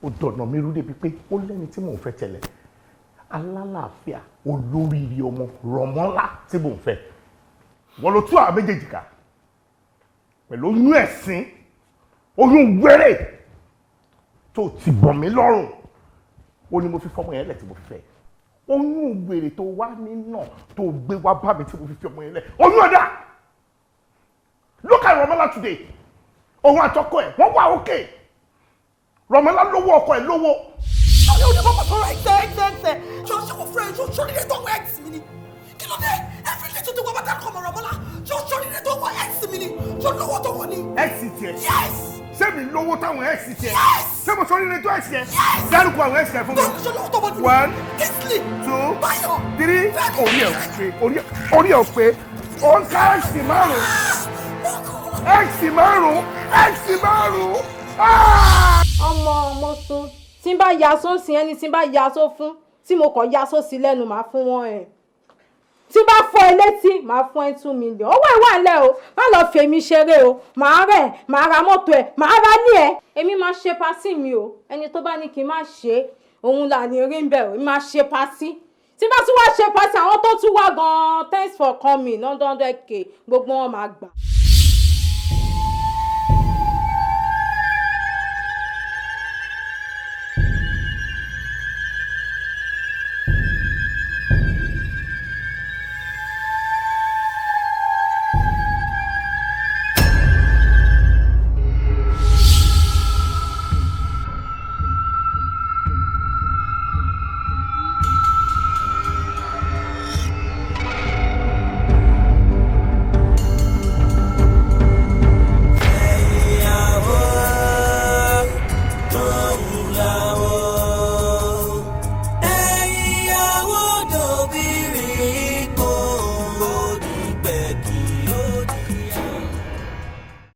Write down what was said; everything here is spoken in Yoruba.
ó dọ̀nà mi rú débi pé ó lẹ́ni tí mò ń fẹ́ tẹ́lẹ̀ alálàáfíà olóríire ọmọ rọ̀mọ́lá tí mò ń fẹ́ wọ́n ló tú àwọn méjèèjì ká pẹ̀lú oyún ẹ̀sìn oyún wẹ́rẹ́ tó ti bọ̀ mí lọ́rùn ó ní mo fi fọmọ yẹn lẹ̀ tí mo fi fẹ́ oyún wèrè tó wá nínà tó gbé wá bá mi tí mo fi fi ọmọ yẹn lẹ̀ oyún ọ̀dà look at Rọ̀mọ́lá today òun àtọkọ ẹ̀ wọ́n wà òkè Rọ̀mọ́lá lówó ọkọ ẹ̀ lówó. ọ̀rẹ́ òní bàbá sọ̀rọ̀ ẹ̀sẹ̀ ṣọ́ọ́ṣẹ́ wọ fúnra ẹ̀ ṣọ́ọ́ṣẹ́ nílé tó wọ ẹ̀sì mi ni kí ló dé every day tó wọ bàtà kọ́ ọmọ Rọ̀mọ́lá ṣọ́ọ́ṣẹ́ nílé tó wọ ẹ̀sì mi ni ṣọ́ lówó tó wọ ni. ẹ̀sì tiẹ̀ yes. sẹ́mi lówó táwọn ẹ̀sì tiẹ̀ yes. sẹ́mi sọ nílé tó ẹ̀sì ẹ̀ dárúkọ àwọn ẹ̀sì ẹ̀ fún mi. ṣọ́ lówó tó wọ ni. 1 Kingsley 2 Báyọ̀ 3 orí ẹ̀ pé ó ń ká ẹ̀sì márùn-ún ẹ̀sì márùn-ún. ọmọ sùn tí n bá ya sósì ẹni tí n bá ya só fún tí mo kàn ya sósì lẹ́nu máa fún wọn ẹ̀ tí bá fọ́ ẹ létí máa fún ẹ 2 million owó ìwà ńlẹ̀ o má lọ fèmí ṣeré o màá rẹ̀ màá ra mọ́tò ẹ̀ màá ra ní ẹ̀ èmi máa ṣe pásí mi o ẹni tó bá ní kí n má ṣe òun là ní rí bẹ́ẹ̀ o èmi máa ṣe pásí tí bá tún wá ṣe pásí àwọn tó tún wá gan-an thanks for coming 100k gbogbo wọn máa gbà.